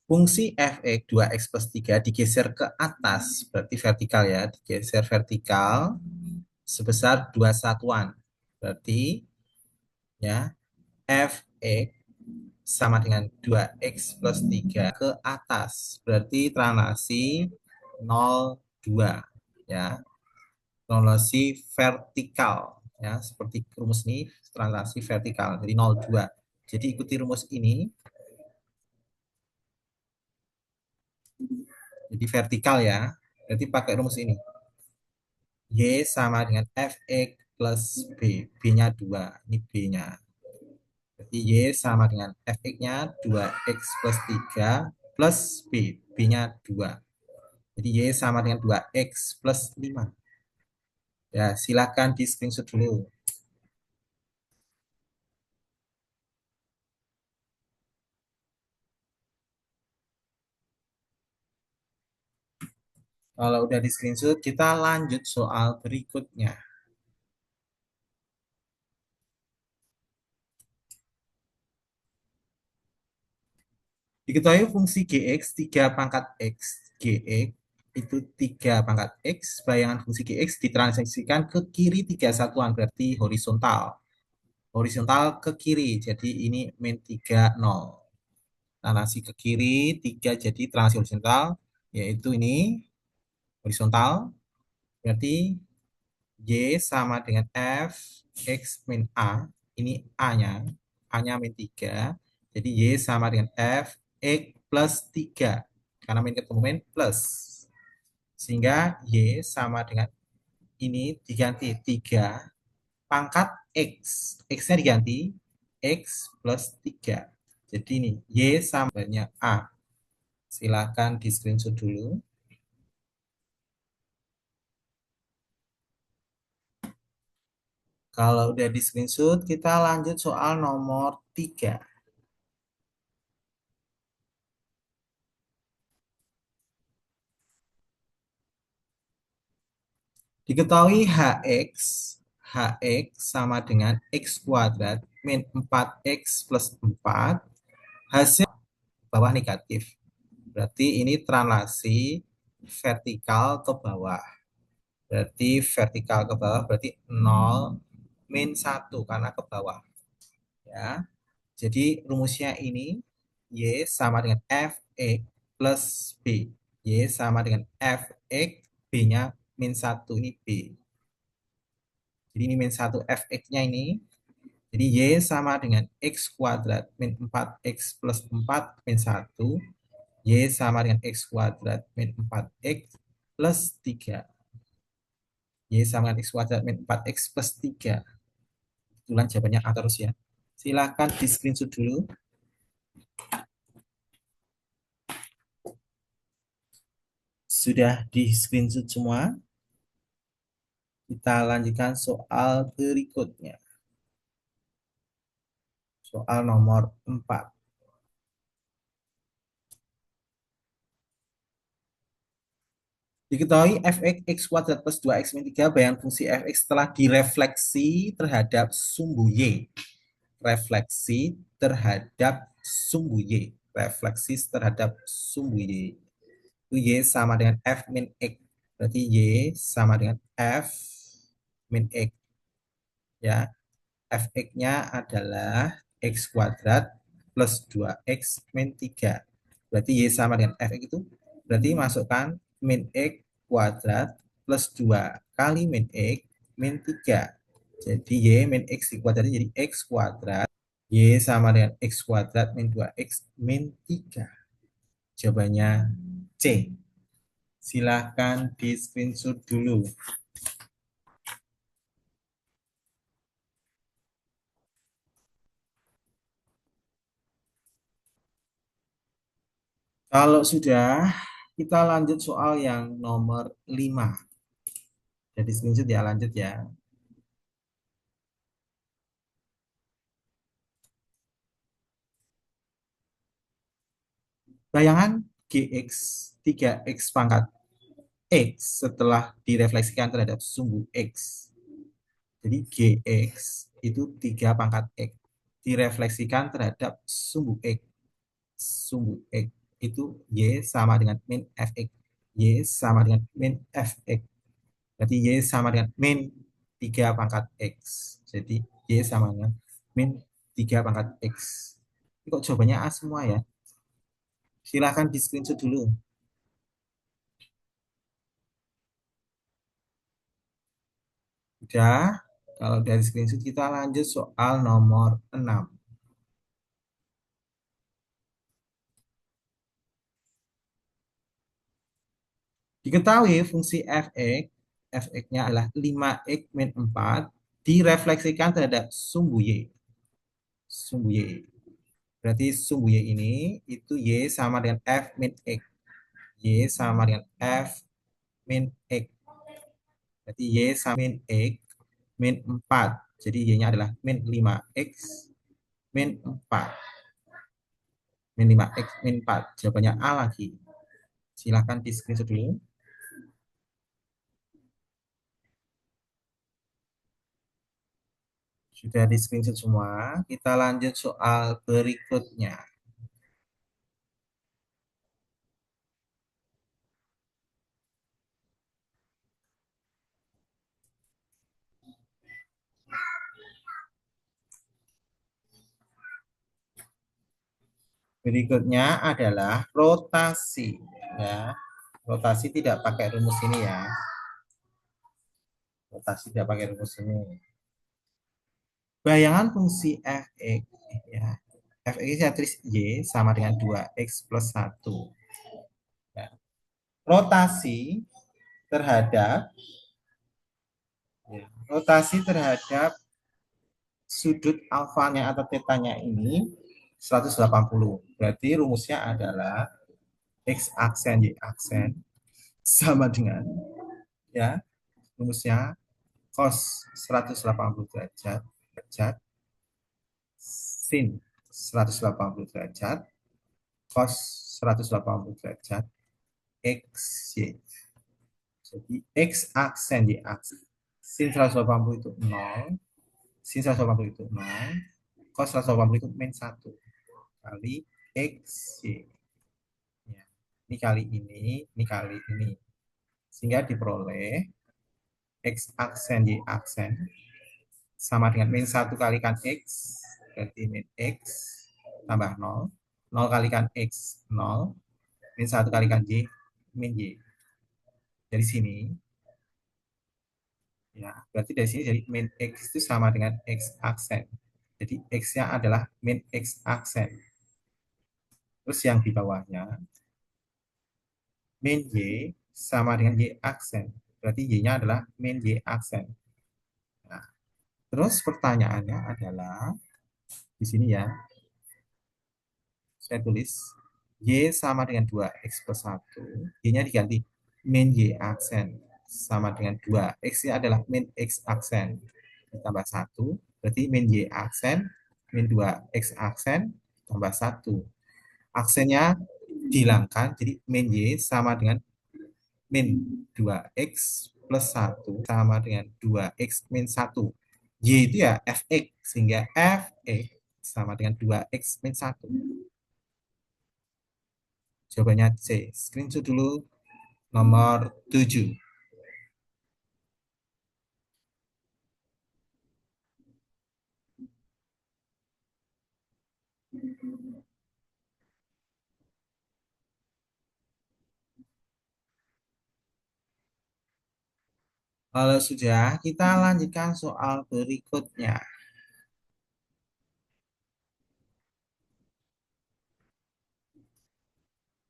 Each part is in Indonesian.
Fungsi fx 2x plus 3 digeser ke atas, berarti vertikal ya, digeser vertikal sebesar 2 satuan. Berarti ya fx sama dengan 2x plus 3 ke atas. Berarti translasi 0,2 ya. Translasi vertikal ya, seperti rumus ini translasi vertikal. Jadi 0,2. Jadi ikuti rumus ini. Jadi vertikal ya. Berarti pakai rumus ini. Y sama dengan fx plus b. B-nya 2. Ini B-nya. Jadi Y sama dengan fx-nya 2x plus 3 plus B. B-nya 2. Jadi Y sama dengan 2x plus 5. Ya, silakan di screenshot dulu. Kalau udah di screenshot, kita lanjut soal berikutnya. Diketahui fungsi gx 3 pangkat x. Gx itu 3 pangkat x. Bayangan fungsi gx ditransaksikan ke kiri 3 satuan, berarti horizontal. Horizontal ke kiri, jadi ini min 3, 0. Translasi ke kiri, 3 jadi translasi horizontal, yaitu ini horizontal. Berarti Y sama dengan F X min A. Ini A-nya. A-nya min 3. Jadi Y sama dengan F X plus 3. Karena min ketemu min plus. Sehingga Y sama dengan ini diganti 3 pangkat X. X-nya diganti X plus 3. Jadi ini Y sama dengan A. Silakan di screenshot dulu. Kalau udah di screenshot, kita lanjut soal nomor 3. Diketahui Hx sama dengan X kuadrat min 4X plus 4, hasil bawah negatif. Berarti ini translasi vertikal ke bawah. Berarti vertikal ke bawah berarti 0 min 1 karena ke bawah. Ya. Jadi rumusnya ini Y sama dengan Fx plus B. Y sama dengan Fx, B-nya min 1, ini B. Jadi ini min 1 Fx-nya ini. Jadi Y sama dengan X kuadrat min 4X plus 4 min 1. Y sama dengan X kuadrat min 4X plus 3. Y sama dengan X kuadrat min 4X plus 3. Kebetulan jawabannya A terus ya. Silakan di screenshot dulu. Sudah di screenshot semua. Kita lanjutkan soal berikutnya. Soal nomor 4. Diketahui fx x kuadrat plus 2x min 3 bayangan fungsi fx telah direfleksi terhadap sumbu y. Refleksi terhadap sumbu y. Refleksi terhadap sumbu y. Itu y sama dengan f min x. Berarti y sama dengan f min x. Ya, fx-nya adalah x kuadrat plus 2x min 3. Berarti y sama dengan fx itu. Berarti masukkan min x kuadrat plus 2 kali min x min 3. Jadi y min x dikuadratkan jadi x kuadrat. Y sama dengan x kuadrat min 2x min 3. Jawabannya C. Silahkan di screenshot dulu. Kalau sudah, kita lanjut soal yang nomor 5. Jadi screenshot ya, lanjut ya. Bayangan Gx 3x pangkat X setelah direfleksikan terhadap sumbu X. Jadi Gx itu 3 pangkat X direfleksikan terhadap sumbu X. Sumbu X itu Y sama dengan min Fx. Y sama dengan min Fx. Berarti Y sama dengan min 3 pangkat X. Jadi Y sama dengan min 3 pangkat X. Ini kok jawabannya A semua ya? Silahkan di screenshot dulu. Udah? Kalau dari screenshot kita lanjut soal nomor 6. Diketahui fungsi fx-nya adalah 5x min 4 direfleksikan terhadap sumbu y. Sumbu y. Berarti sumbu y ini itu y sama dengan f min x. Y sama dengan f min x. Berarti y sama min x min 4. Jadi y-nya adalah min 5x min 4. Min 5x min 4. Jawabannya A lagi. Silahkan di screenshot dulu. Sudah di screenshot semua. Kita lanjut soal berikutnya. Berikutnya adalah rotasi. Ya, rotasi tidak pakai rumus ini ya. Rotasi tidak pakai rumus ini. Bayangan fungsi fx ya. Fx ya tulis y sama dengan 2x plus 1. Ya. Rotasi terhadap rotasi terhadap sudut alfanya atau tetanya ini 180. Berarti rumusnya adalah x aksen y aksen sama dengan ya rumusnya cos 180 derajat derajat sin 180 derajat cos 180 derajat x y. Jadi x aksen y aksen sin 180 itu 0, sin 180 itu 0, cos 180 itu min 1 kali x y. Ya. Ini kali ini kali ini. Sehingga diperoleh x aksen y aksen sama dengan min 1 kalikan x, berarti min x tambah 0, 0 kalikan x 0, min 1 kalikan y, min y. Dari sini, ya berarti dari sini jadi min x itu sama dengan x aksen. Jadi x-nya adalah min x aksen. Terus yang di bawahnya, min y sama dengan y aksen. Berarti y-nya adalah min y aksen. Nah, terus pertanyaannya adalah, di sini ya, saya tulis Y sama dengan 2X plus 1. Y-nya diganti min Y aksen sama dengan 2. X-nya adalah min X aksen. Ditambah 1. Berarti min Y aksen, min 2X aksen, tambah 1. Aksennya dihilangkan. Jadi min Y sama dengan min 2X plus 1 sama dengan 2X min 1. Y itu ya Fx. Sehingga Fx sama dengan 2X min 1. Jawabannya C. Screenshot dulu nomor 7. Kalau sudah, kita lanjutkan soal berikutnya.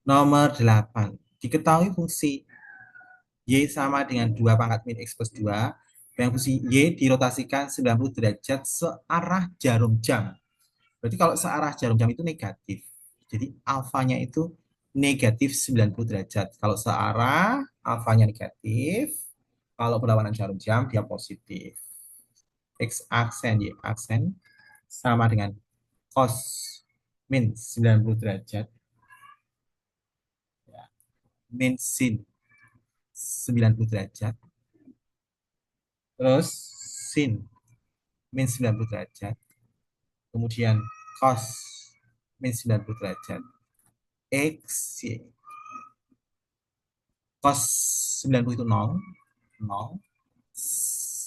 Nomor 8. Diketahui fungsi Y sama dengan 2 pangkat min X plus 2. Dan fungsi Y dirotasikan 90 derajat searah jarum jam. Berarti kalau searah jarum jam itu negatif. Jadi alfanya itu negatif 90 derajat. Kalau searah, alfanya negatif. Kalau berlawanan jarum jam, dia positif. X aksen, Y aksen sama dengan cos min 90 derajat. Ya. Min sin 90 derajat. Terus sin min 90 derajat. Kemudian cos min 90 derajat. X, Y. Cos 90 itu 0, 0.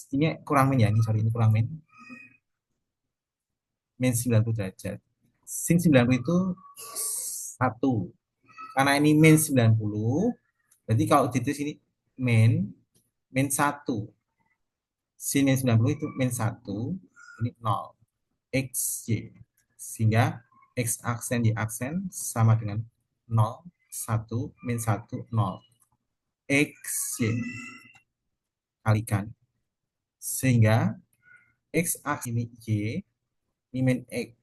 Ini kurang min ya, ini sorry, ini kurang min. Min 90 derajat. Sin 90 itu 1. Karena ini min 90, berarti kalau ditulis ini min, min 1. Sin min 90 itu min 1, ini 0. X, Y. Sehingga X aksen, Y aksen sama dengan 0, 1, min 1, 0. X, Y. Kalikan. Sehingga X aksen ini Y, ini min X.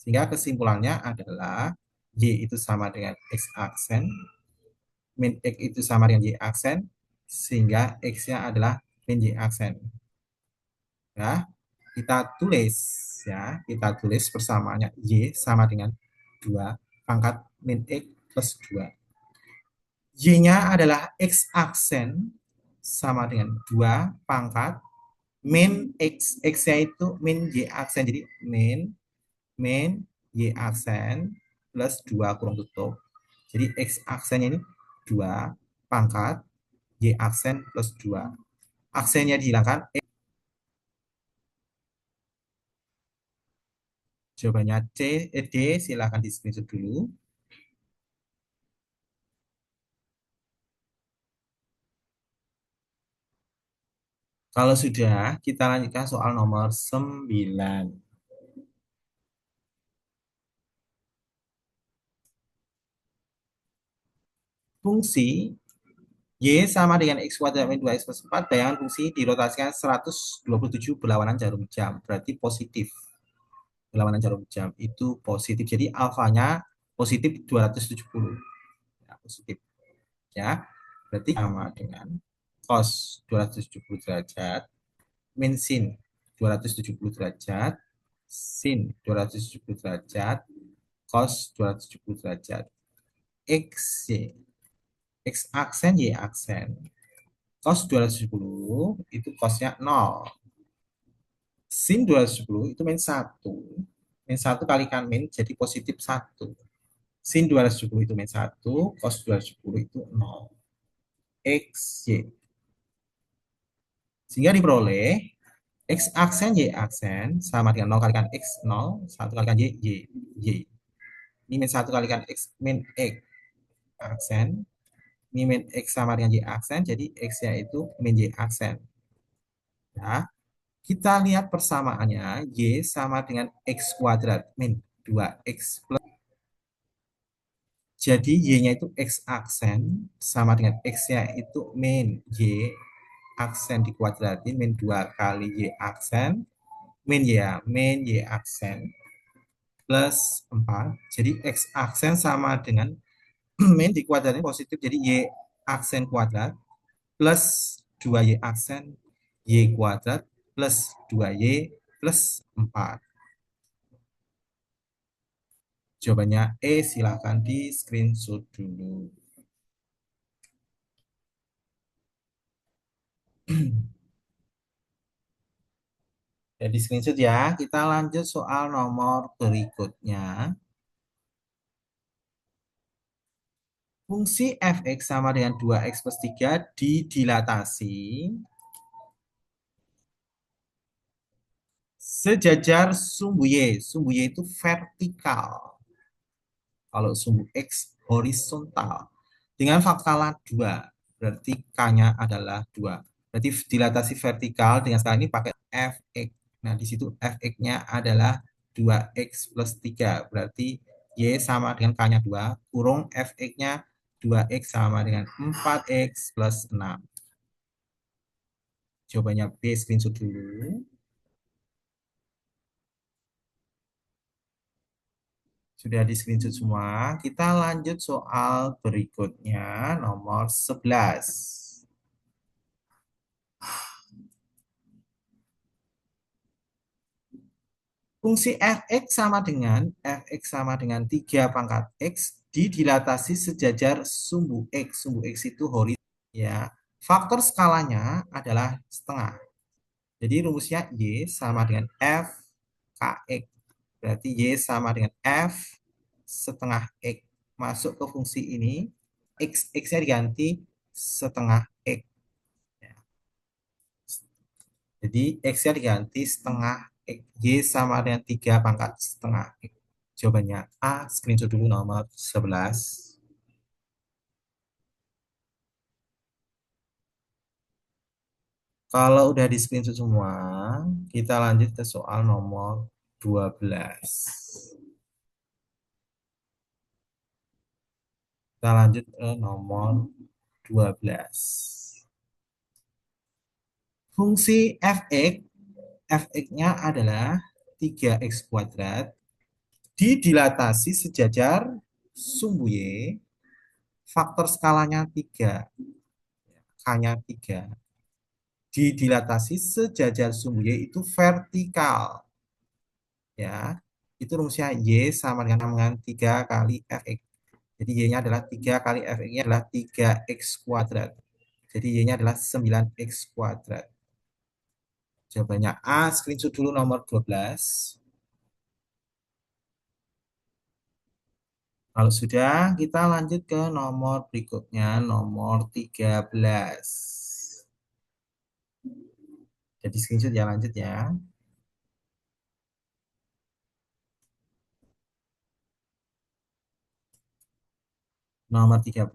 Sehingga kesimpulannya adalah Y itu sama dengan X aksen, min X itu sama dengan Y aksen, sehingga X-nya adalah min Y aksen. Ya, kita tulis persamaannya Y sama dengan 2 pangkat min X plus 2. Y-nya adalah X aksen sama dengan 2 pangkat min X. X-nya itu min Y aksen. Jadi min Y aksen plus 2 kurung tutup. Jadi X aksennya ini 2 pangkat Y aksen plus 2. Aksennya dihilangkan. Jawabannya D, silahkan di screenshot dulu. Kalau sudah, kita lanjutkan soal nomor 9. Fungsi Y sama dengan X kuadrat min 2X plus 4. Bayangan fungsi dirotasikan 127 berlawanan jarum jam. Berarti positif. Berlawanan jarum jam itu positif. Jadi alfanya positif 270. Ya, positif. Ya, berarti sama dengan cos 270 derajat min sin 270 derajat sin 270 derajat cos 270 derajat X, Y. X aksen, Y aksen. Cos 270 itu cosnya 0. Sin 270 itu min 1. Min 1 kalikan min jadi positif 1. Sin 270 itu min 1, cos 270 itu 0. X, Y. Sehingga diperoleh X aksen, Y aksen sama dengan 0 kalikan X, 0. 1 kalikan Y, Y. Y. Ini min 1 kalikan X, min X aksen. Ini min X sama dengan Y aksen, jadi X-nya itu min Y aksen. Ya, kita lihat persamaannya, Y sama dengan X kuadrat min 2X plus. Jadi Y-nya itu X aksen sama dengan X-nya itu min Y aksen dikuadratin min 2 kali Y aksen min Y aksen plus 4. Jadi X aksen sama dengan min dikuadratin positif, jadi Y aksen kuadrat plus 2Y aksen Y kuadrat plus 2Y plus 4. Jawabannya silahkan di screenshot dulu. Jadi screenshot ya. Kita lanjut soal nomor berikutnya. Fungsi fx sama dengan 2x plus 3 didilatasi sejajar sumbu Y. Sumbu Y itu vertikal. Kalau sumbu X horizontal. Dengan faktalah 2. Berarti K-nya adalah 2. Berarti dilatasi vertikal dengan skala ini pakai fx. Nah, di situ fx-nya adalah 2x plus 3. Berarti Y sama dengan K-nya 2. Kurung fx-nya 2x sama dengan 4x plus 6. Jawabannya B, screenshot dulu. Sudah di screenshot semua. Kita lanjut soal berikutnya, nomor 11. Fungsi fx sama dengan 3 pangkat x didilatasi sejajar sumbu x. Sumbu x itu horizontal. Ya. Faktor skalanya adalah setengah. Jadi rumusnya y sama dengan f kx. Berarti y sama dengan f setengah x. masuk ke fungsi ini, X-nya diganti setengah X. Ya. Jadi X-nya diganti setengah X. Y sama dengan 3 pangkat setengah X. Jawabannya A, screenshot dulu nomor 11. Kalau udah di screenshot semua, kita lanjut ke soal nomor 12. Kita lanjut ke nomor 12. Fungsi fx-nya adalah 3x kuadrat didilatasi sejajar sumbu y, faktor skalanya 3, hanya 3. Didilatasi sejajar sumbu y itu vertikal. Ya, itu rumusnya y sama dengan 3 kali fx. Jadi y-nya adalah 3 kali fx-nya adalah 3x kuadrat. Jadi y-nya adalah 9x kuadrat. Jawabannya A, screenshot dulu nomor 12. Kalau sudah, kita lanjut ke nomor berikutnya, nomor 13. Jadi screenshot ya, lanjut ya. Nomor 13.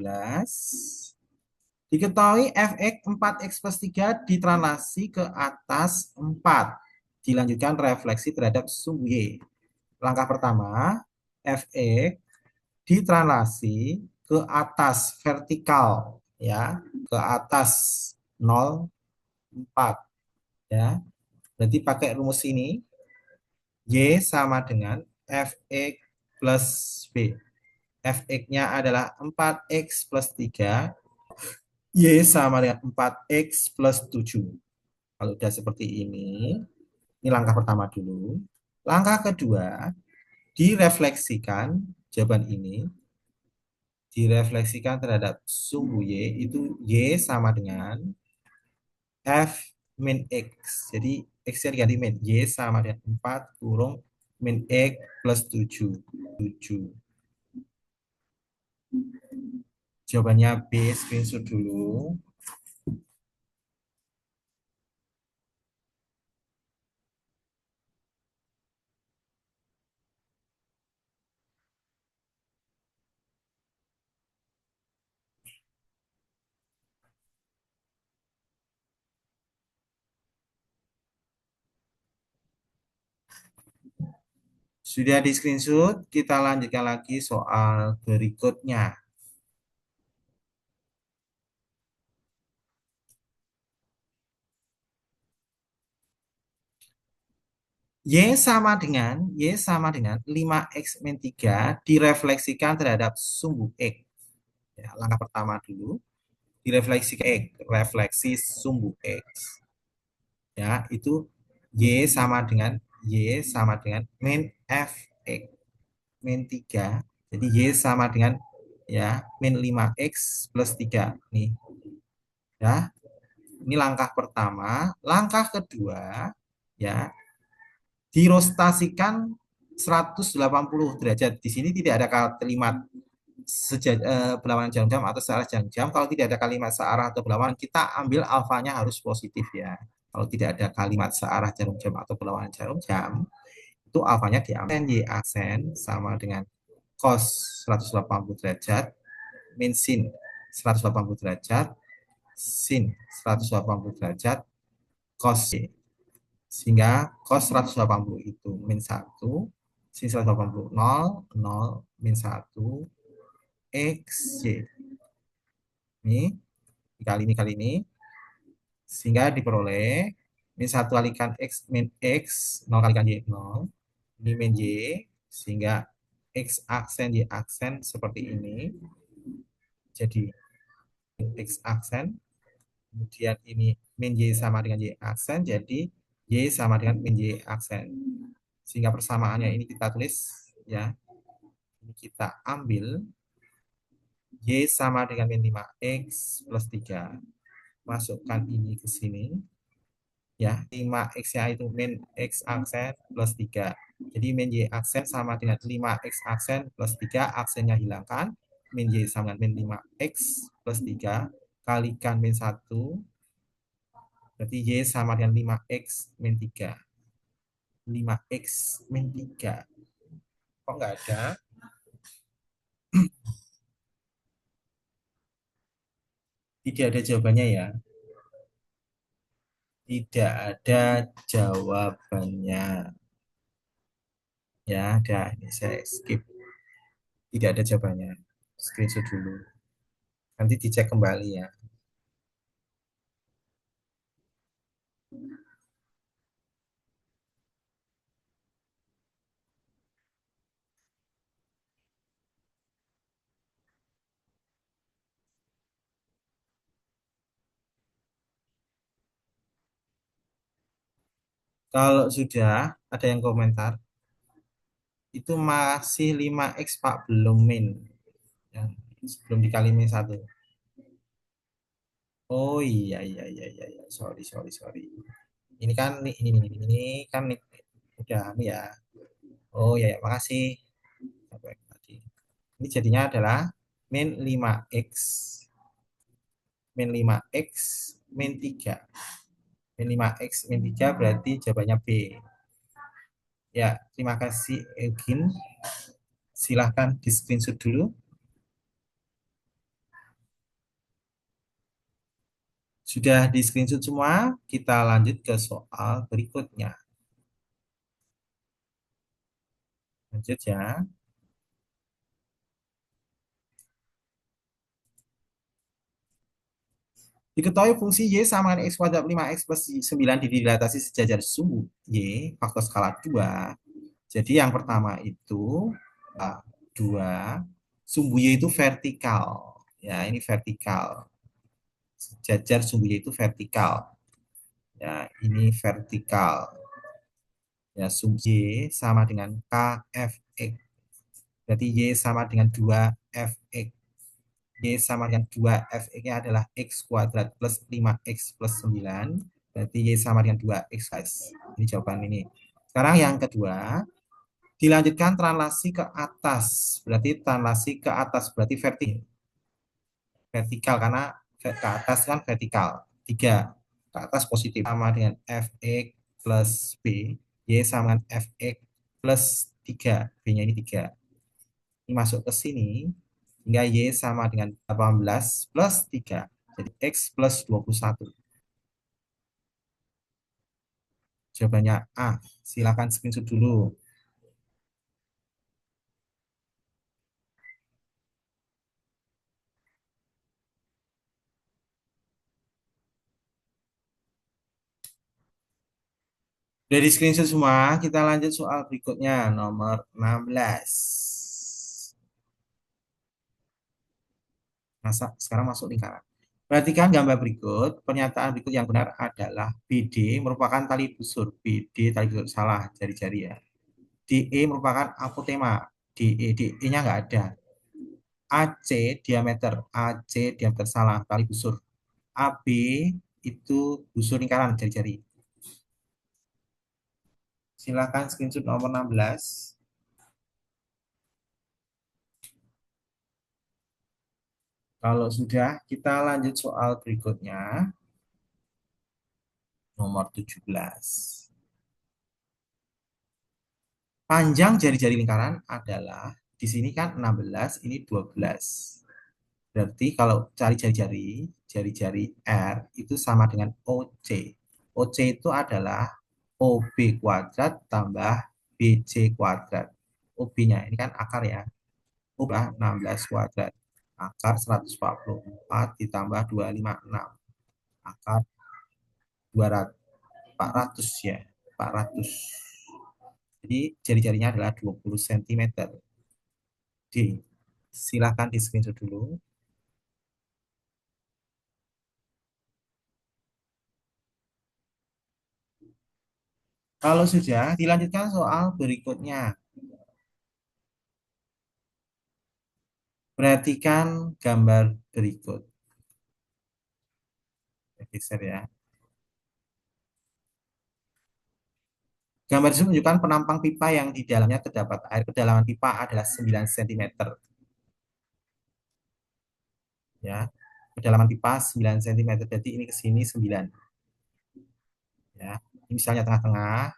Diketahui fx 4x plus 3 ditranslasi ke atas 4. Dilanjutkan refleksi terhadap sumbu y. Langkah pertama, fx ditranslasi ke atas vertikal, ya, ke atas 0, 4, ya. Berarti pakai rumus ini, y sama dengan fx plus b. Fx-nya adalah 4x plus 3, y sama dengan 4x plus 7. Kalau udah seperti ini langkah pertama dulu. Langkah kedua, direfleksikan jawaban ini, direfleksikan terhadap sumbu y, itu y sama dengan f min x. Jadi x-nya diganti min, y sama dengan 4 kurung min x plus 7. 7. Jawabannya B, screenshot dulu. Sudah di screenshot, kita lanjutkan lagi soal berikutnya. Y sama dengan 5x min 3 direfleksikan terhadap sumbu X. Ya, langkah pertama dulu, direfleksi ke X, refleksi sumbu X. Ya, itu Y sama dengan min fx min 3. Jadi Y sama dengan, ya, min 5x plus 3. Nih, ya. Ini langkah pertama. Langkah kedua, ya, dirotasikan 180 derajat. Di sini tidak ada kalimat berlawanan jarum jam atau searah jarum jam. Kalau tidak ada kalimat searah atau berlawanan, kita ambil alfanya harus positif, ya. Kalau tidak ada kalimat searah jarum jam atau berlawanan jarum jam, itu alfanya diambil y aksen sama dengan cos 180 derajat min sin 180 derajat sin 180 derajat cos y. Sehingga cos 180 itu min 1, sin 180 0, 0, min 1, x, y. Ini kali ini. Sehingga diperoleh min 1 kalikan x min x, 0 kalikan y, 0. Ini min y, sehingga x aksen, y aksen seperti ini. Jadi x aksen, kemudian ini min y sama dengan y aksen, jadi y sama dengan min y aksen. Sehingga persamaannya ini kita tulis, ya. Ini kita ambil y sama dengan min 5x plus 3. Masukkan ini ke sini. Ya, 5x-nya itu min x aksen plus 3. Jadi min y aksen sama dengan 5x aksen plus 3, aksennya hilangkan. Min y sama dengan min 5x plus 3 kalikan min 1, berarti y sama dengan 5x min 3. 5x min 3. Kok nggak ada? Tidak ada jawabannya ya. Tidak ada jawabannya. Ya, ada. Ini saya skip. Tidak ada jawabannya. Screenshot dulu. Nanti dicek kembali ya. Kalau sudah ada yang komentar, itu masih 5x Pak, belum min. Yang belum dikali min 1. Oh iya, iya, iya, iya, iya. Sorry, sorry, sorry. Ini kan, ini kan udah ini ya. Oh iya, ya, makasih. Sampai tadi. Ini jadinya adalah min 5x, min 5x, min 3. Min 5x, min 3 berarti jawabannya B. Ya, terima kasih Eugen. Silahkan di screenshot dulu. Sudah di screenshot semua, kita lanjut ke soal berikutnya. Lanjut ya. Diketahui fungsi Y sama dengan X kuadrat 5X plus 9 didilatasi sejajar sumbu Y, faktor skala 2. Jadi yang pertama itu 2, sumbu Y itu vertikal. Ya, ini vertikal. Sejajar sumbu Y itu vertikal. Ya, ini vertikal. Ya, sumbu Y sama dengan KFX. Berarti Y sama dengan 2FX. Y sama dengan 2FX-nya adalah X kuadrat plus 5X plus 9. Berarti Y sama dengan 2X, guys. Ini jawaban ini. Sekarang yang kedua, dilanjutkan translasi ke atas. Berarti translasi ke atas, berarti vertikal. Vertikal, karena ke atas kan vertikal. 3. Ke atas positif. Sama dengan Fx plus B. Y sama dengan Fx plus 3. B-nya ini 3. Ini masuk ke sini, hingga Y sama dengan 18 plus 3. Jadi X plus 21. Jawabannya A. Silakan screenshot dulu. Dari screenshot semua, kita lanjut soal berikutnya, nomor 16. Nah, sekarang masuk lingkaran. Perhatikan gambar berikut. Pernyataan berikut yang benar adalah BD merupakan tali busur. BD tali busur, salah, jari-jari ya. DE merupakan apotema. DE-nya nggak ada. AC diameter salah, tali busur. AB itu busur lingkaran, jari-jari. Silakan screenshot nomor 16. Kalau sudah, kita lanjut soal berikutnya, nomor 17. Panjang jari-jari lingkaran adalah, di sini kan 16, ini 12. Berarti kalau cari jari-jari, jari-jari R itu sama dengan OC. OC itu adalah OB kuadrat tambah BC kuadrat. OB-nya ini kan akar ya. OB 16 kuadrat. Akar 144 ditambah 256. Akar 200, 400 ya. 400. Jadi jari-jarinya adalah 20 cm. D. Silakan di screenshot dulu. Kalau sudah, dilanjutkan soal berikutnya. Perhatikan gambar berikut. Geser ya. Gambar tersebut menunjukkan penampang pipa yang di dalamnya terdapat air. Kedalaman pipa adalah 9 cm. Ya. Kedalaman pipa 9 cm. Berarti ini ke sini 9. Ya. Ini misalnya tengah-tengah.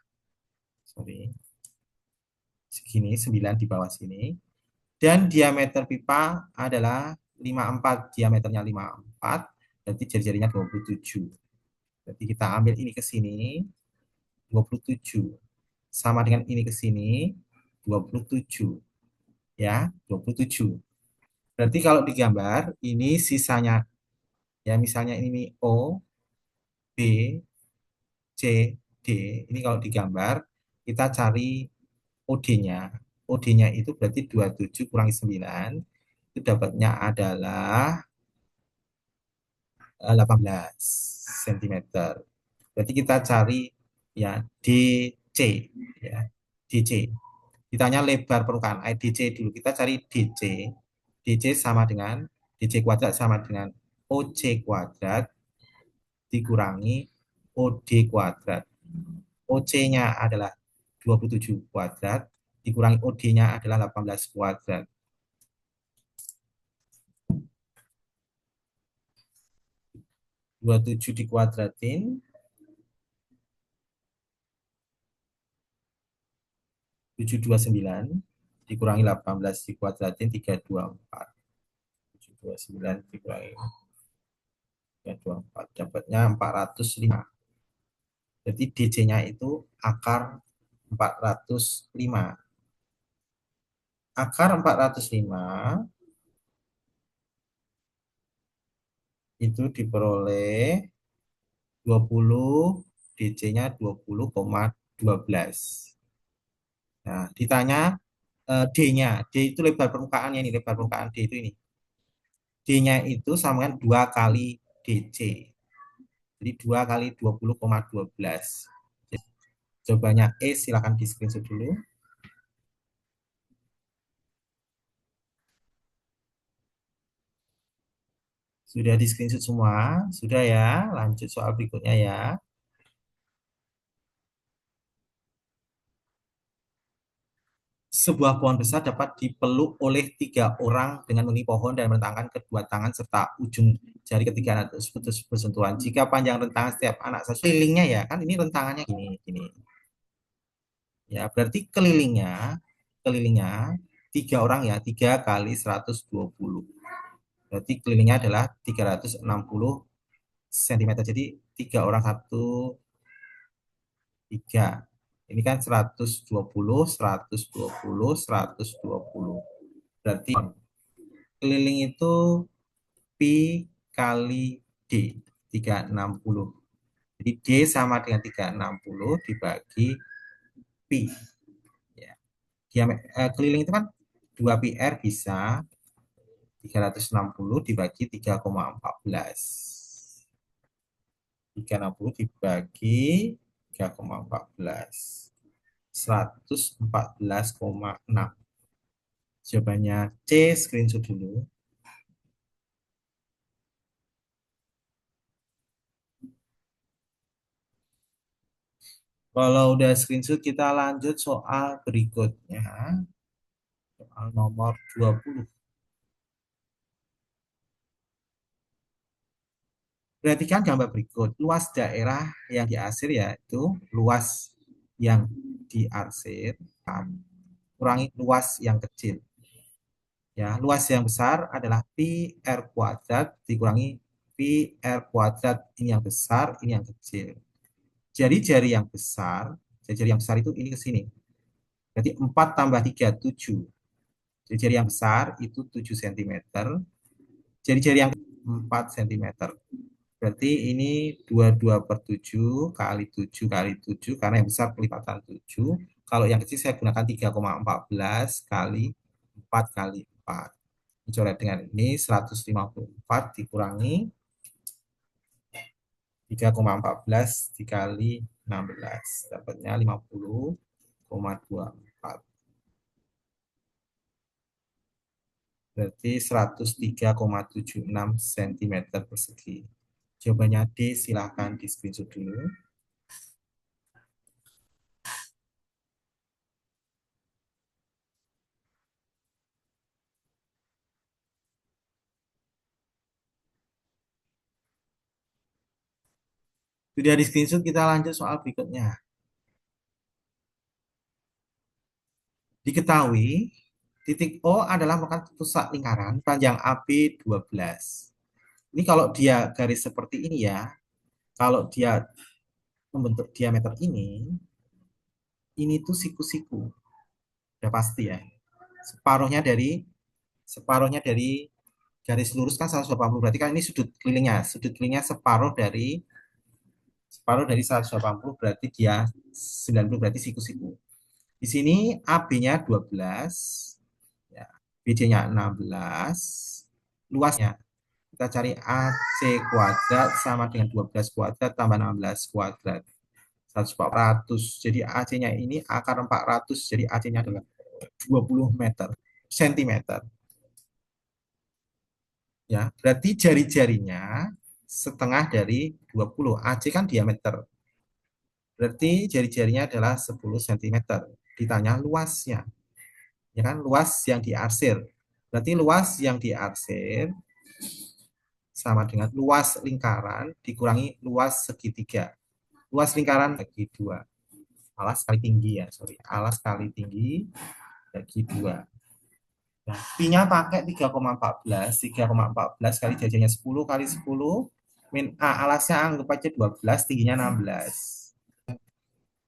Sorry. Segini 9 di bawah sini. Dan diameter pipa adalah 54. Diameternya 54. Berarti jari-jarinya 27. Berarti kita ambil ini ke sini 27. Sama dengan ini ke sini 27. Ya, 27. Berarti kalau digambar, ini sisanya, ya misalnya ini O, B, C, D. Ini kalau digambar, kita cari OD-nya. OD-nya itu berarti 27 kurangi 9. Itu dapatnya adalah 18 cm. Berarti kita cari ya DC, ya DC. Ditanya lebar permukaan air DC dulu. Kita cari DC. DC sama dengan DC kuadrat sama dengan OC kuadrat dikurangi OD kuadrat. OC-nya adalah 27 kuadrat dikurangi OD-nya adalah 18 kuadrat. 27 dikuadratin 729 dikurangi 18 dikuadratin 324. 729 dikurangi 324 dapatnya 405. Jadi DC-nya itu akar 405. Akar 405 itu diperoleh 20, DC-nya 20,12. Nah, ditanya D-nya. D itu lebar permukaannya ini, lebar permukaan D itu ini. D-nya itu sama dengan 2 kali DC. Jadi 2 kali 20,12. Jawabannya E, silakan di screenshot dulu. Sudah di screenshot semua? Sudah ya, lanjut soal berikutnya ya. Sebuah pohon besar dapat dipeluk oleh 3 orang dengan mengikat pohon dan merentangkan kedua tangan serta ujung jari ketiga tersebut bersentuhan. Jika panjang rentangan setiap anak kelilingnya ya, kan ini rentangannya gini, gini. Ya, berarti kelilingnya 3 orang ya, 3 kali 120. Berarti kelilingnya adalah 360 cm. Jadi 3 orang 1, 3. Ini kan 120, 120, 120. Berarti keliling itu pi kali D, 360. Jadi D sama dengan 360 dibagi pi. Ya. Keliling itu kan 2 pi r bisa 360 dibagi 3,14. 360 dibagi 3,14. 114,6. Jawabannya C, screenshot dulu. Kalau udah screenshot, kita lanjut soal berikutnya. Soal nomor 20. Perhatikan gambar berikut. Luas daerah yang diarsir yaitu luas yang diarsir kurangi luas yang kecil. Ya, luas yang besar adalah pi r kuadrat dikurangi pi r kuadrat, ini yang besar, ini yang kecil. Jari-jari yang besar, jari-jari yang besar itu ini ke sini. Jadi 4 tambah 3, 7. Jari-jari yang besar itu 7 cm. Jari-jari yang 4 cm. Berarti ini 22 per 7 kali 7 kali 7, karena yang besar kelipatan 7. Kalau yang kecil saya gunakan 3,14 kali 4 kali 4. Dicoret dengan ini 154 dikurangi 3,14 dikali 16. Dapatnya 50,24. Berarti 103,76 cm persegi. Jawabannya D, silahkan di screenshot dulu. Sudah di screenshot, kita lanjut soal berikutnya. Diketahui titik O adalah merupakan pusat lingkaran panjang AB 12. Ini kalau dia garis seperti ini ya, kalau dia membentuk diameter ini tuh siku-siku, udah pasti ya. Separuhnya dari separuhnya dari garis lurus kan 180, berarti kan ini sudut kelilingnya separuh dari 180, berarti dia 90, berarti siku-siku. Di sini AB-nya 12, ya, BD-nya 16, luasnya kita cari AC kuadrat sama dengan 12 kuadrat tambah 16 kuadrat 100. Jadi AC-nya ini akar 400, jadi AC-nya adalah 20 meter sentimeter. Ya, berarti jari-jarinya setengah dari 20. AC kan diameter. Berarti jari-jarinya adalah 10 sentimeter. Ditanya luasnya. Ya kan, luas yang diarsir. Berarti luas yang diarsir sama dengan luas lingkaran dikurangi luas segitiga. Luas lingkaran bagi 2. Alas kali tinggi ya, sorry. Alas kali tinggi bagi 2. Nah, pi-nya pakai 3,14. 3,14 kali jajarnya 10 kali 10. Min A, alasnya anggap aja 12, tingginya 16.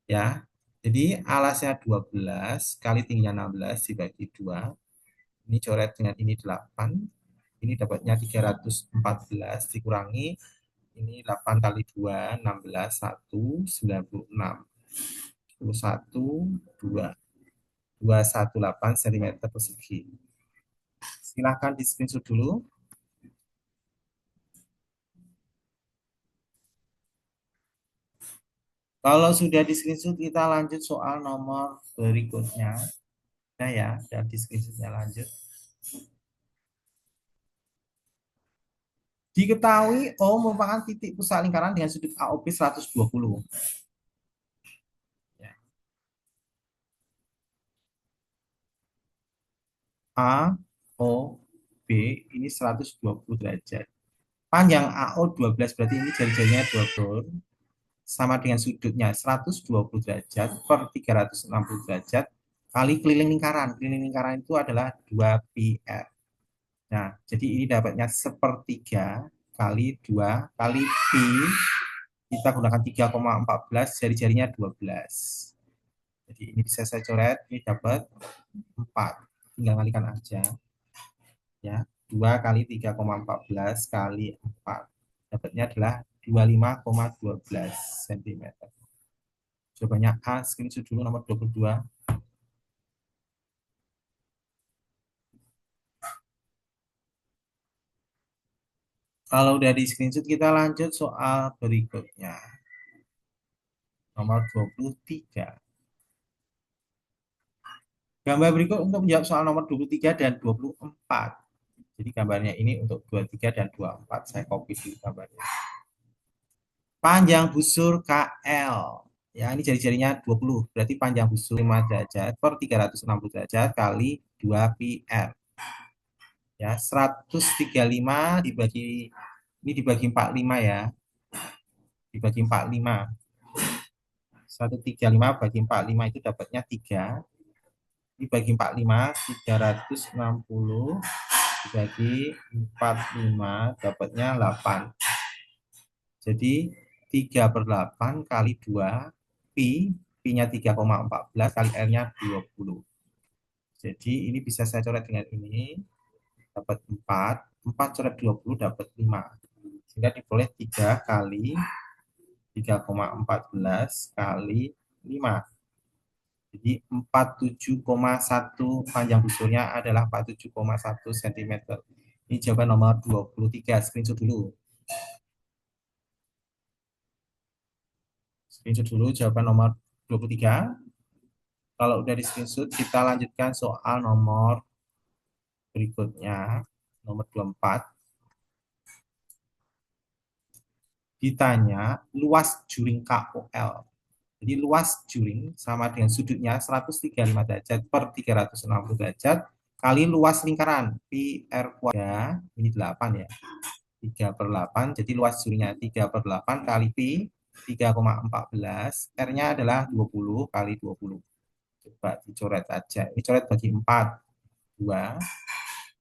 Ya, jadi alasnya 12 kali tingginya 16 dibagi 2. Ini coret dengan ini 8. Ini dapatnya 314 dikurangi. Ini 8 kali 2, 16, 1, 96. 1, 2. 218 cm persegi. Silahkan di screenshot dulu. Kalau sudah di screenshot, kita lanjut soal nomor berikutnya. Nah ya, dan di screenshotnya lanjut. Diketahui O merupakan titik pusat lingkaran dengan sudut AOP 120. Ya. A, O, B ini 120 derajat. Panjang AO 12, berarti ini jari-jarinya 20, sama dengan sudutnya 120 derajat per 360 derajat kali keliling lingkaran. Keliling lingkaran itu adalah 2πr. Nah, jadi ini dapatnya sepertiga kali 2 kali pi. Kita gunakan 3,14, jari-jarinya 12. Jadi ini bisa saya coret, ini dapat 4. Tinggal kalikan aja. Ya, 2 kali 3,14 kali 4. Dapatnya adalah 25,12 cm. Jawabannya A, screenshot dulu nomor 22. Kalau udah di screenshot, kita lanjut soal berikutnya. Nomor 23. Gambar berikut untuk menjawab soal nomor 23 dan 24. Jadi gambarnya ini untuk 23 dan 24. Saya copy dulu gambarnya. Panjang busur KL. Ya, ini jari-jarinya 20. Berarti panjang busur 5 derajat per 360 derajat kali 2 PR. Ya, 135 dibagi ini dibagi 45 ya. Dibagi 45. 135 bagi 45 itu dapatnya 3. Dibagi 45, 360 dibagi 45 dapatnya 8. Jadi 3 per 8 kali 2 pi, pi-nya 3,14 kali R-nya 20. Jadi ini bisa saya coret dengan ini, dapat 4. 4 coret 20 dapat 5. Sehingga diperoleh 3 kali 3,14 kali 5. Jadi 47,1 panjang busurnya adalah 47,1 cm. Ini jawaban nomor 23. Screenshot dulu. Screenshot dulu jawaban nomor 23. Kalau udah di screenshot, kita lanjutkan soal nomor berikutnya. Nomor 24. Ditanya luas juring KOL. Jadi luas juring sama dengan sudutnya 135 derajat per 360 derajat kali luas lingkaran pi r kuadrat, ini 8 ya. 3 per 8, jadi luas juringnya 3 per 8 kali pi. 3,14. R-nya adalah 20 kali 20. Coba dicoret aja. Ini coret bagi 4. 2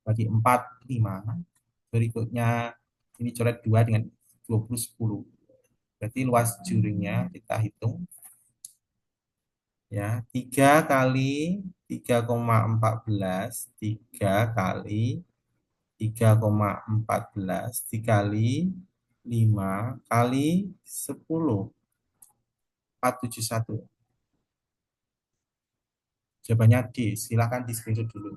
bagi 4, 5. Berikutnya ini coret 2 dengan 20, 10. Berarti luas juringnya kita hitung ya, 3 kali 3,14, 3 kali 3,14 dikali 5 kali 10, 471. Jawabannya D. Silakan di screenshot dulu.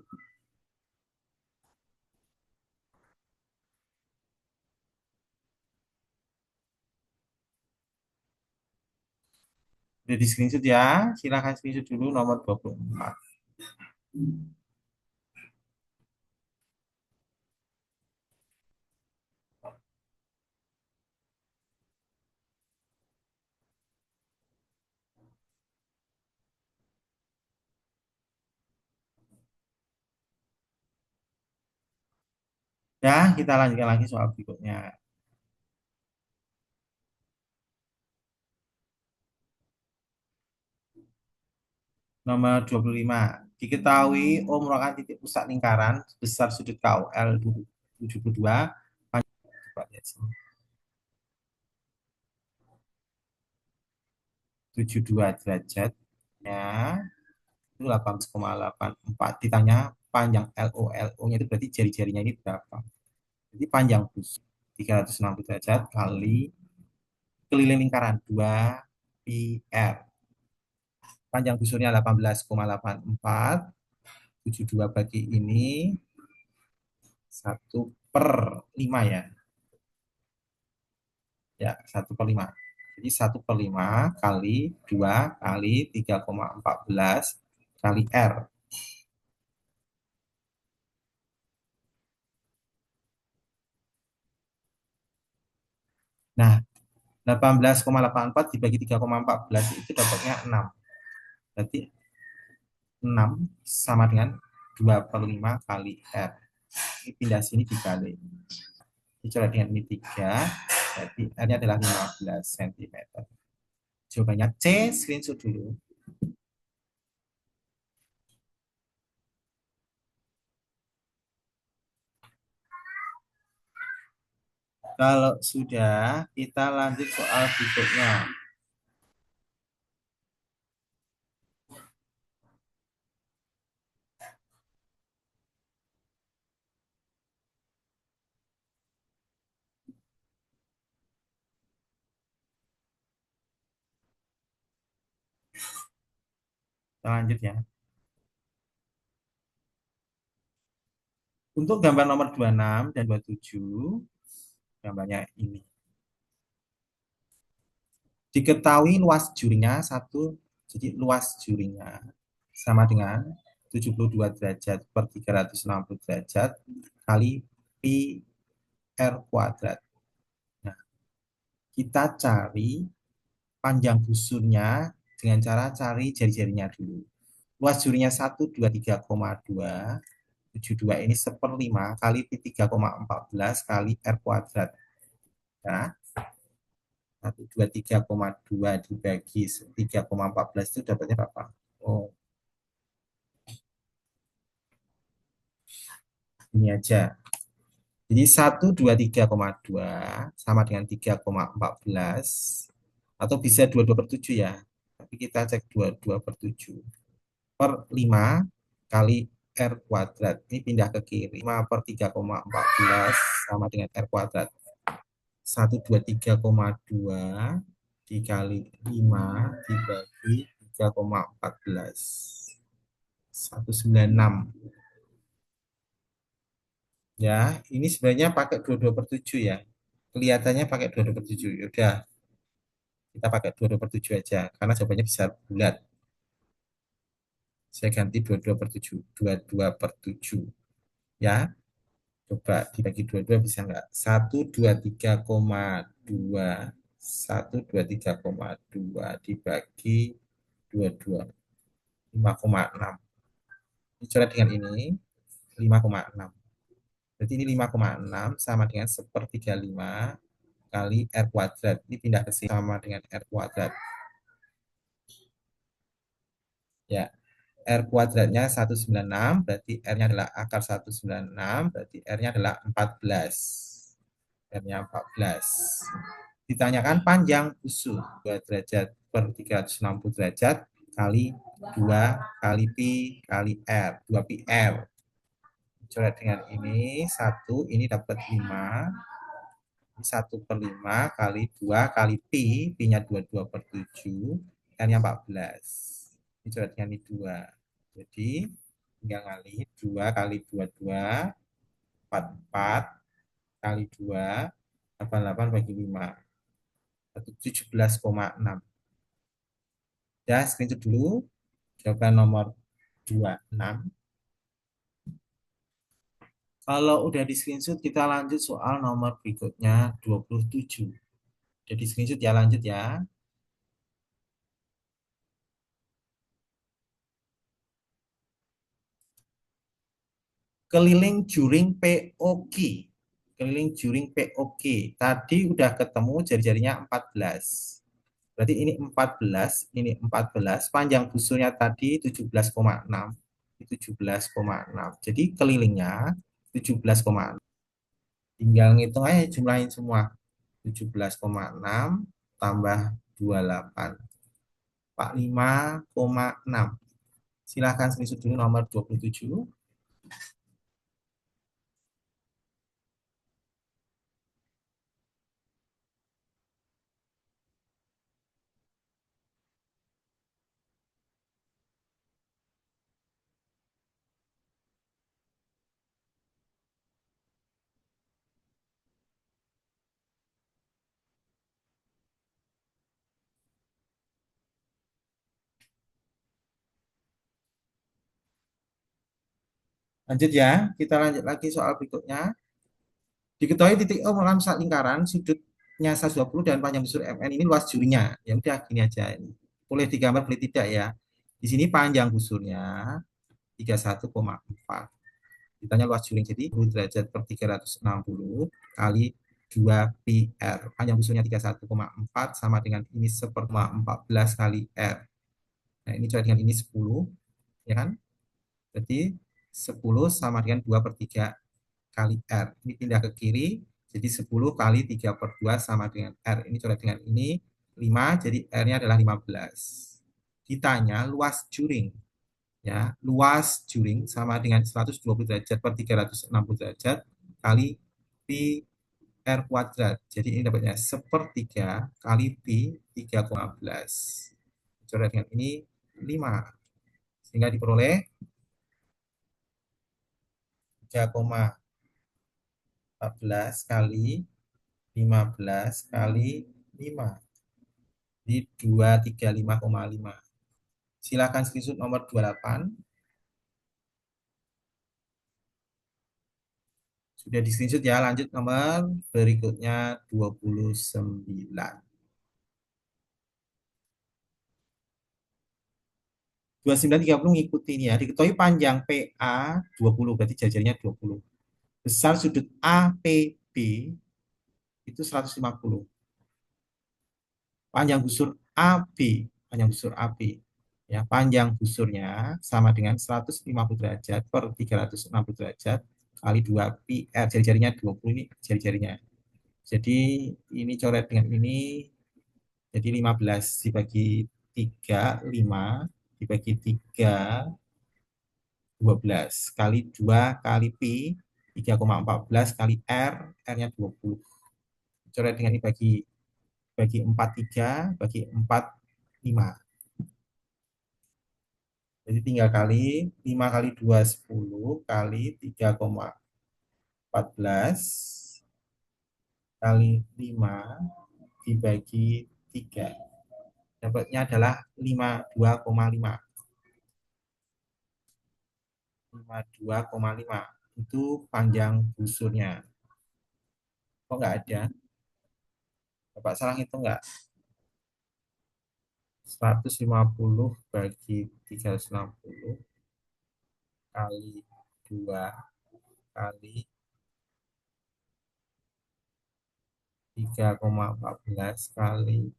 Udah di screenshot ya. Silakan screenshot dulu nomor 24. Ya, kita lanjutkan lagi soal berikutnya. Nomor 25. Diketahui O merupakan titik pusat lingkaran besar sudut KOL 72. Coba lihat sini. 72 derajat. Ya, itu 18,84. Ditanya panjang LO-nya itu berarti jari-jarinya ini berapa. Jadi panjang bus 360 derajat kali keliling lingkaran 2 pi r. Panjang busurnya 18,84. 72 bagi ini 1/5 ya. Ya, 1/5. Jadi 1/5 kali 2 kali 3,14 kali R. Nah, 18,84 dibagi 3,14 itu dapatnya 6. Berarti 6 sama dengan 2/5 kali R. Ini pindah sini dikali. Dicoret dengan ini 3. Berarti R-nya adalah 15 cm. Jawabannya C, screenshot dulu. Kalau sudah, kita lanjut soal berikutnya. Kita lanjut ya. Untuk gambar nomor 26 dan 27, gambarnya ini. Diketahui luas jurinya satu, jadi luas jurinya sama dengan 72 derajat per 360 derajat kali pi r kuadrat. Nah, kita cari panjang busurnya dengan cara cari jari-jarinya dulu. Luas jurinya 123,2, 72 ini 1/5 kali pi 3,14 kali r kuadrat. Ya, 123,2 dibagi 3,14 itu dapatnya berapa? Oh, ini aja. Jadi 123,2 sama dengan 3,14 atau bisa 22/7 ya. Tapi kita cek 22/7 per 5 kali R kuadrat. Ini pindah ke kiri. 5 per 3,14 sama dengan R kuadrat. 123,2 dikali 5 dibagi 3,14. 196. Ya, ini sebenarnya pakai 22/7 ya. Kelihatannya pakai 22/7. Udah, kita pakai 22/7 aja karena jawabannya bisa bulat. Saya ganti 22/7. 22/7. Ya, coba dibagi 22 bisa nggak? 123,2. 123,2 dibagi 22. 5,6. Dicoret dengan ini 5,6. Berarti ini 5,6 sama dengan 1/35 kali R kuadrat. Ini pindah ke sini sama dengan R kuadrat. Ya, R kuadratnya 196, berarti R-nya adalah akar 196, berarti R-nya adalah 14. R-nya 14. Ditanyakan panjang busur 2 derajat per 360 derajat kali 2 kali pi kali R, 2 pi R. Coret dengan ini, 1, ini dapat 5. 1/5 kali 2 kali pi, pi-nya 22 per 7, R-nya 14. Ini coret dengan ini 2. Jadi, tinggal kali 2 kali 2, 2, 4 kali 2, 88 bagi 5. 17,6. Ya, screenshot dulu. Jawaban nomor 26. Kalau udah di screenshot, kita lanjut soal nomor berikutnya 27. Jadi screenshot ya, lanjut ya. Keliling juring POQ. Keliling juring POQ. Tadi udah ketemu jari-jarinya 14. Berarti ini 14, ini 14. Panjang busurnya tadi 17,6. 17,6. Jadi kelilingnya 17,6. Tinggal ngitung aja, jumlahin semua. 17,6 tambah 28. 45,6. Silahkan screenshot dulu nomor 27. Lanjut ya, kita lanjut lagi soal berikutnya. Diketahui titik O merupakan pusat lingkaran, sudutnya 120 dan panjang busur MN ini luas jurinya. Ya udah gini aja ini. Boleh digambar, boleh tidak ya. Di sini panjang busurnya 31,4. Ditanya luas juring, jadi 10 derajat per 360 kali 2 pi R. Panjang busurnya 31,4 sama dengan ini 1/14 kali R. Nah, ini coba dengan ini 10, ya kan? Jadi 10 sama dengan 2 per 3 kali R. Ini pindah ke kiri, jadi 10 kali 3 per 2 sama dengan R. Ini coret dengan ini 5, jadi R-nya adalah 15. Ditanya luas juring. Ya, luas juring sama dengan 120 derajat per 360 derajat kali pi R kuadrat. Jadi ini dapatnya sepertiga kali pi 3,15. Coret dengan ini 5. Sehingga diperoleh 3,14 kali 15 kali 5 di 235,5. Silakan screenshot nomor 28. Sudah di screenshot ya, lanjut nomor berikutnya 29. 29 30 mengikuti ini ya. Diketahui panjang PA 20, berarti jajarnya 20. Besar sudut APB itu 150. Panjang busur AB, panjang busur AB. Ya, panjang busurnya sama dengan 150 derajat per 360 derajat kali 2 pi R. Jari-jarinya 20, ini jari-jarinya. Jadi ini coret dengan ini, jadi 15 dibagi 3 5 dibagi 3 12 kali 2 kali pi 3,14 kali R, R-nya 20. Coret dengan ini bagi 4 3 bagi 4 5. Jadi tinggal kali 5 kali 2 10 kali 3,14 kali 5 dibagi 3. Dapatnya adalah 52,5. 52,5. Itu panjang busurnya. Kok nggak ada? Bapak salah hitung nggak? 150 bagi 360 kali 2 kali 3,14 kali.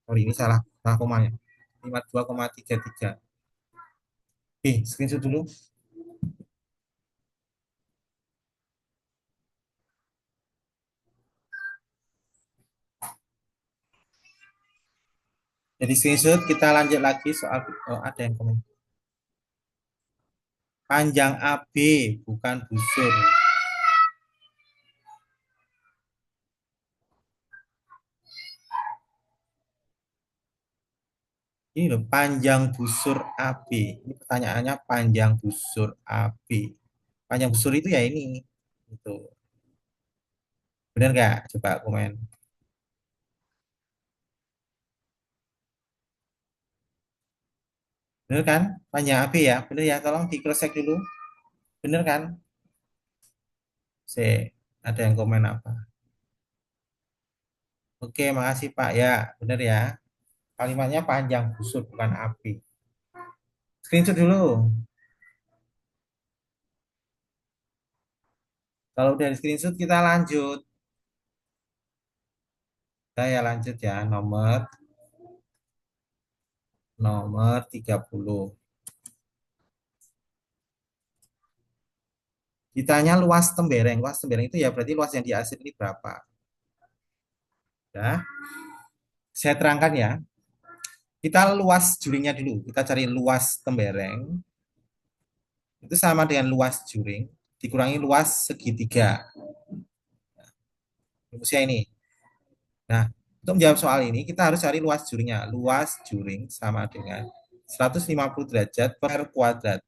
Sorry, ini salah, salah komanya. 52,33. Screenshot dulu. Jadi screenshot, kita lanjut lagi soal ada yang komen. Panjang AB, bukan busur. Ini loh, panjang busur AB. Ini pertanyaannya panjang busur AB. Panjang busur itu ya ini. Itu. Benar nggak? Coba komen. Benar kan? Panjang AB ya? Benar ya? Tolong di cross check dulu. Benar kan? Ada yang komen apa? Oke, makasih Pak. Ya, benar ya. Kalimatnya panjang busur, bukan AB. Screenshot dulu. Kalau udah di screenshot, kita lanjut. Saya lanjut ya. Nomor 30. Ditanya luas tembereng. Luas tembereng itu ya berarti luas yang diarsip ini berapa? Ya, saya terangkan ya. Kita luas juringnya dulu. Kita cari luas tembereng. Itu sama dengan luas juring dikurangi luas segitiga. Rumusnya ini. Nah, untuk menjawab soal ini, kita harus cari luas juringnya. Luas juring sama dengan 150 derajat per kuadrat.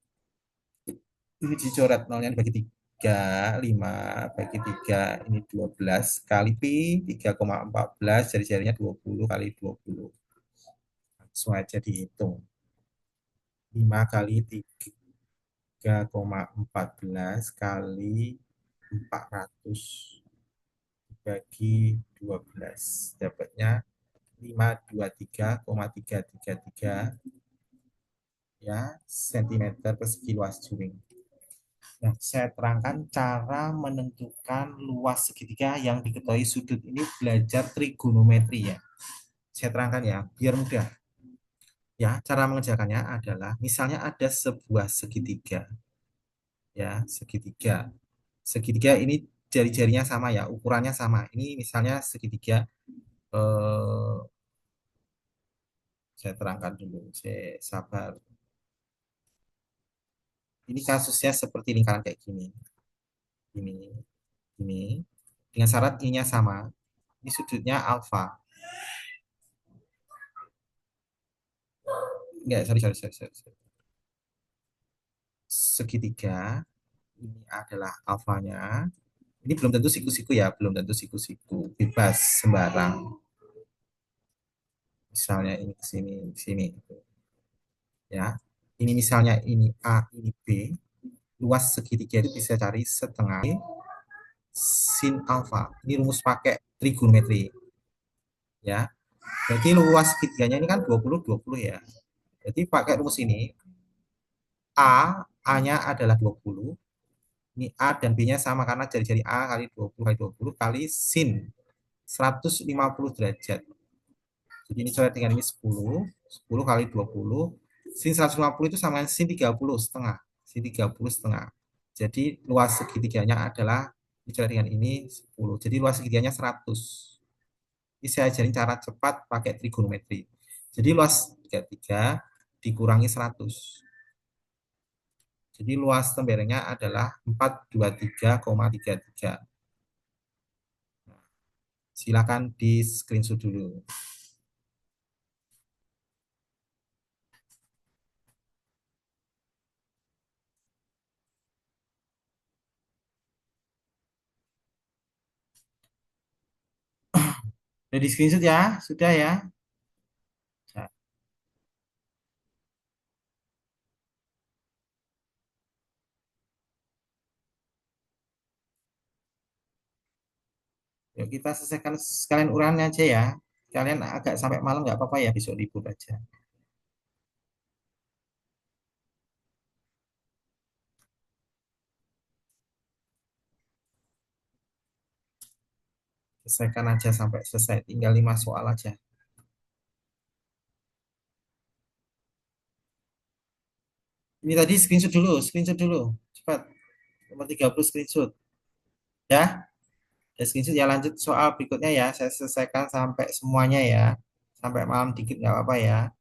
Ini dicoret nolnya dibagi 3, 5 bagi 3, ini 12 kali pi, 3,14, jari-jarinya 20 kali 20. Langsung aja dihitung. 5 kali 3,14 kali 400 bagi 12. Dapatnya 523,333 ya sentimeter persegi luas juring. Nah, saya terangkan cara menentukan luas segitiga yang diketahui sudut ini belajar trigonometri ya. Saya terangkan ya, biar mudah. Ya, cara mengerjakannya adalah misalnya ada sebuah segitiga, ya, segitiga. Segitiga ini jari-jarinya sama ya, ukurannya sama. Ini misalnya segitiga, eh, saya terangkan dulu, saya sabar. Ini kasusnya seperti lingkaran kayak gini, ini, ini. Dengan syarat ininya sama. Ini sudutnya alfa. Enggak, sorry. Segitiga ini adalah alfanya. Ini belum tentu siku-siku ya, belum tentu siku-siku. Bebas, sembarang. Misalnya ini ke sini, ke sini. Ya. Ini misalnya ini A, ini B. Luas segitiga itu bisa cari setengah sin alfa. Ini rumus pakai trigonometri. Ya. Jadi luas segitiganya ini kan 20 20 ya. Jadi pakai rumus ini, A-nya adalah 20. Ini A dan B-nya sama karena jari-jari A kali 20 kali 20 kali sin 150 derajat. Jadi ini coret dengan ini 10, 10 kali 20. Sin 150 itu sama dengan sin 30 setengah. Sin 30 setengah. Jadi luas segitiganya adalah coret dengan ini 10. Jadi luas segitiganya 100. Ini saya ajarin cara cepat pakai trigonometri. Jadi luas 33 dikurangi 100. Jadi luas temberengnya adalah 423,33. Silakan di screenshot dulu. Sudah di screenshot ya? Sudah ya? Nah, yuk kita selesaikan sekalian urannya aja ya. Kalian agak sampai malam nggak apa-apa ya, besok libur aja. Selesaikan aja sampai selesai. Tinggal 5 soal aja. Ini tadi screenshot dulu, screenshot dulu. Cepat. Nomor 30 screenshot. Ya, ya screenshot ya lanjut soal berikutnya ya. Saya selesaikan sampai semuanya ya. Sampai malam dikit nggak apa-apa ya.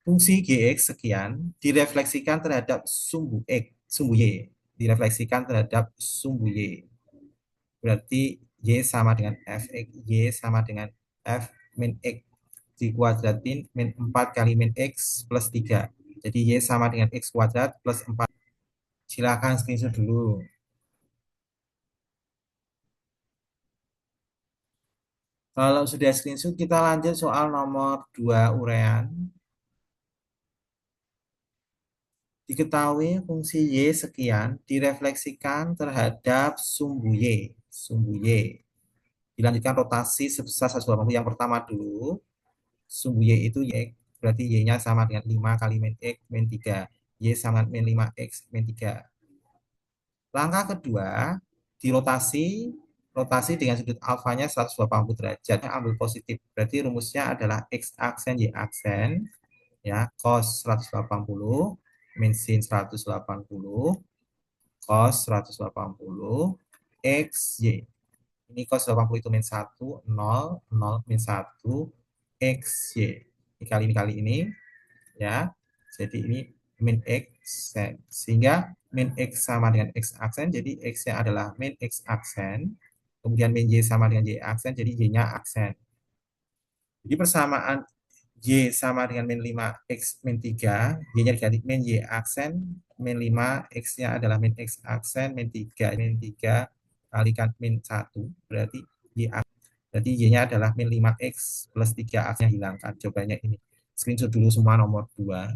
Fungsi Gx sekian direfleksikan terhadap sumbu X, sumbu Y. Direfleksikan terhadap sumbu Y. Berarti Y sama dengan Fx, Y sama dengan F min X dikuadratin min 4 kali min X plus 3. Jadi Y sama dengan X kuadrat plus 4. Silakan screenshot dulu. Kalau sudah screenshot, kita lanjut soal nomor 2 urean. Diketahui fungsi Y sekian direfleksikan terhadap sumbu Y. Sumbu Y. Dilanjutkan rotasi sebesar 180 yang pertama dulu. Sumbu Y itu Y, berarti Y-nya sama dengan 5 kali min X min 3. Y sama min 5X min 3. Langkah kedua, dirotasi rotasi dengan sudut alfanya 180 derajat, ambil positif. Berarti rumusnya adalah X aksen Y aksen, ya, cos 180 min sin 180 cos 180 X Y. Ini cos 80 itu min 1, 0, 0, min 1, X, Y. Ini kali ini, ya. Jadi ini min X, sehingga min X sama dengan X aksen, jadi X-nya adalah min X aksen. Kemudian min Y sama dengan Y aksen, jadi Y-nya aksen. Jadi persamaan Y sama dengan min 5X min 3, Y-nya diganti min Y aksen, min 5, X-nya adalah min X aksen, min 3 kalikan min 1, berarti Y aksen. Berarti Y-nya adalah min 5X plus 3 aksennya hilangkan. Jawabannya ini. Screenshot dulu semua nomor 2.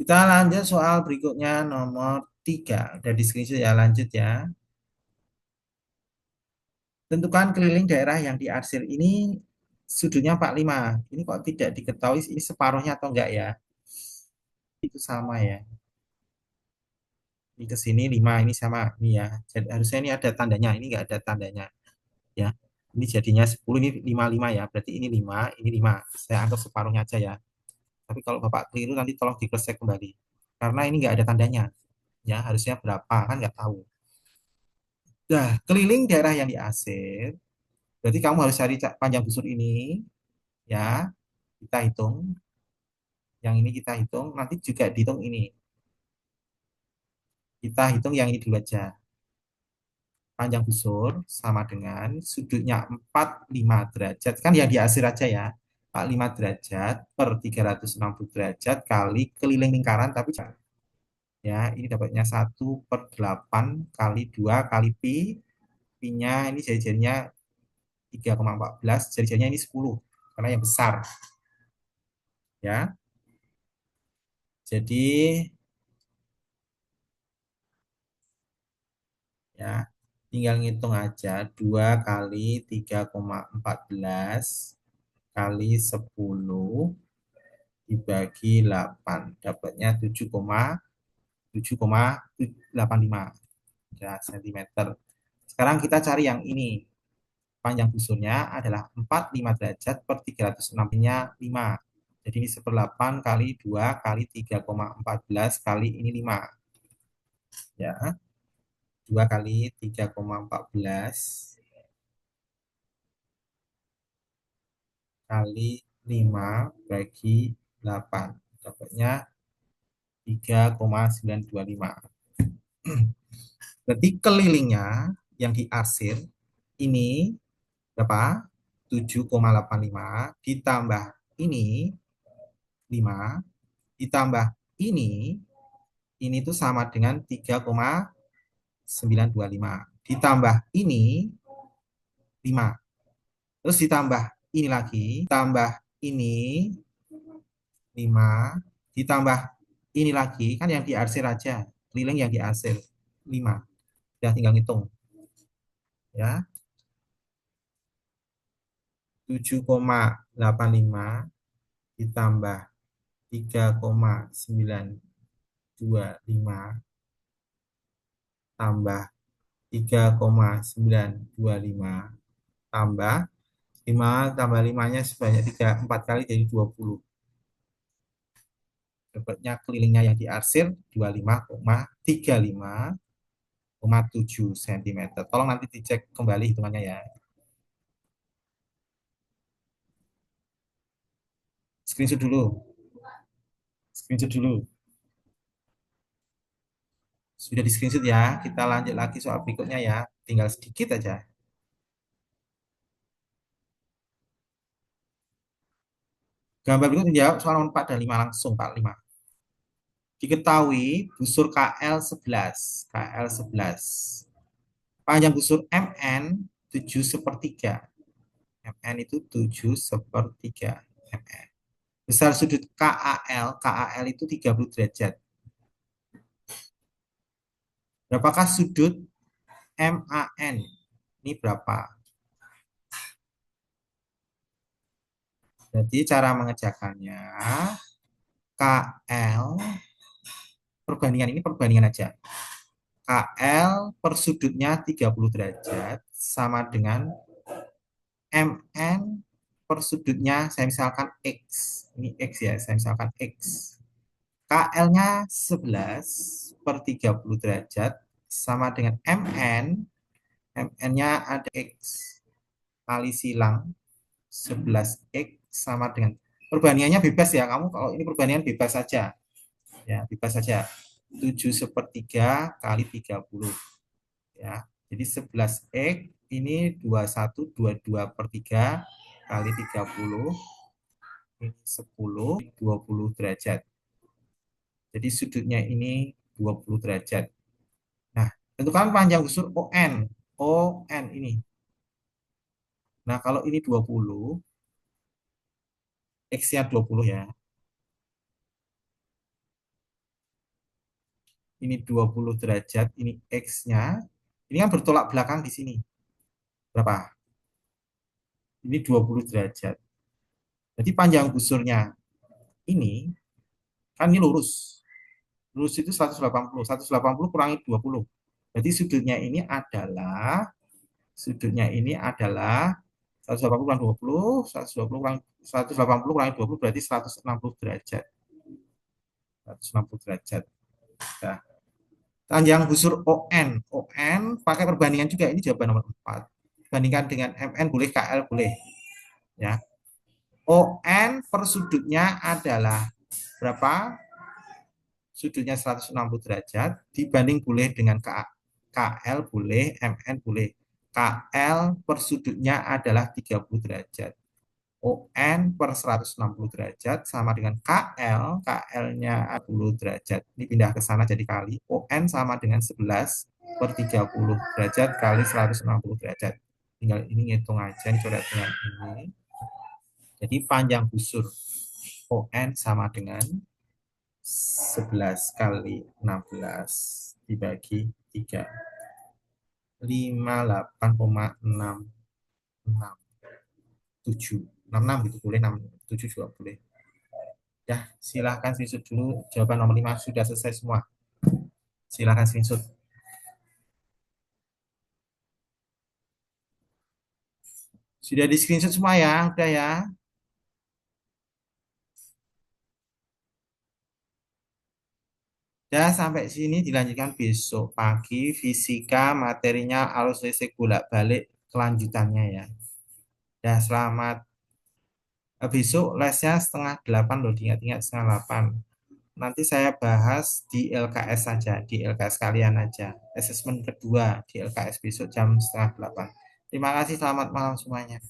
Kita lanjut soal berikutnya nomor 3. Udah di screenshot ya, lanjut ya. Tentukan keliling daerah yang diarsir ini sudutnya 45. Ini kok tidak diketahui ini separuhnya atau enggak ya? Itu sama ya. Ini ke sini 5, ini sama ini ya. Jadi harusnya ini ada tandanya, ini enggak ada tandanya ya. Ini jadinya 10, ini 55 ya. Berarti ini 5, ini 5. Saya anggap separuhnya aja ya. Tapi kalau Bapak keliru nanti tolong di cross check kembali. Karena ini enggak ada tandanya. Ya, harusnya berapa kan enggak tahu. Nah, keliling daerah yang diarsir, berarti kamu harus cari panjang busur ini ya. Kita hitung, yang ini kita hitung, nanti juga dihitung ini. Kita hitung yang ini dulu aja. Panjang busur sama dengan sudutnya 45 derajat. Kan yang diarsir aja ya. 45 derajat per 360 derajat kali keliling lingkaran. Tapi ya ini dapatnya 1/8 kali 2 kali pi. Pi-nya ini jari-jarinya 3,14. Jari-jarinya ini 10. Karena yang besar. Ya. Jadi ya tinggal ngitung aja 2 kali 3,14 kali 10 dibagi 8 dapatnya 7,7,85 ya, cm. Sekarang kita cari yang ini. Panjang busurnya adalah 45 derajat per 360-nya 5. Jadi ini 1/8 kali 2 kali 3,14 kali ini 5. Ya, 2 kali 3,14 kali 5 bagi 8. Dapatnya 3,925. Berarti kelilingnya yang diarsir ini berapa? 7,85 ditambah ini 5 ditambah ini tuh sama dengan 3,925 ditambah ini 5. Terus ditambah ini lagi, tambah ini 5 ditambah ini lagi, kan yang diarsir aja, keliling yang diarsir 5. Udah tinggal ngitung. ya. 7,85 ditambah 3,925 tambah 3,925 tambah 5 tambah 5-nya sebanyak 4 kali jadi 20. Dapatnya kelilingnya yang diarsir 25,35,7 cm. Tolong nanti dicek kembali hitungannya ya. Screenshot dulu. Screenshot dulu. Sudah di screenshot ya. Kita lanjut lagi soal berikutnya ya. Tinggal sedikit aja. Gambar berikut menjawab soal nomor 4 dan 5 langsung Pak 5. Diketahui busur KL11. KL11. Panjang busur MN 7/3. MN itu 7/3 MN. Besar sudut KAL. KAL itu 30 derajat. Berapakah sudut MAN? Ini berapa? Jadi cara mengerjakannya KL perbandingan ini perbandingan aja. KL per sudutnya 30 derajat sama dengan MN per sudutnya saya misalkan X. Ini X ya, saya misalkan X. KL-nya 11 per 30 derajat sama dengan MN. MN-nya ada X kali silang 11X sama dengan perbandingannya bebas ya. Kamu kalau ini perbandingan bebas saja. Ya, bebas saja. 7/3 kali 30 ya. Jadi 11X ini 2122/3 kali 30 ini 10 20 derajat. Jadi sudutnya ini 20 derajat. Nah, tentukan panjang busur ON. ON ini. Nah, kalau ini 20, X-nya 20 ya. Ini 20 derajat, ini X-nya. Ini kan bertolak belakang di sini. Berapa? Ini 20 derajat. Jadi panjang busurnya ini, kan ini lurus. Lurus itu 180. 180 kurangi 20. Jadi sudutnya ini adalah 180 kurangi 20, 180 kurangi 20 berarti 160 derajat. 160 derajat. Nah, panjang busur ON. ON pakai perbandingan juga. Ini jawaban nomor 4. Bandingkan dengan MN boleh, KL boleh. Ya. ON per sudutnya adalah berapa? Sudutnya 160 derajat dibanding boleh dengan KL boleh, MN boleh. KL per sudutnya adalah 30 derajat. ON per 160 derajat sama dengan KL, KL-nya 10 derajat. Ini pindah ke sana jadi kali. ON sama dengan 11 per 30 derajat kali 160 derajat. Tinggal ini ngitung aja, ini coret dengan ini. Jadi panjang busur ON sama dengan 11 kali 16 dibagi 3. 58,667. 66 gitu boleh, 67 juga boleh. Ya, silahkan screenshot dulu. Jawaban nomor 5 sudah selesai semua. Silahkan screenshot. Sudah di screenshot semua ya? Udah ya? Ya, sampai sini dilanjutkan besok pagi. Fisika materinya arus listrik bolak-balik kelanjutannya ya. Ya, selamat. Besok lesnya setengah 8 loh, diingat-ingat setengah 8. Nanti saya bahas di LKS saja, di LKS kalian aja. Asesmen kedua di LKS besok jam setengah 8. Terima kasih, selamat malam semuanya.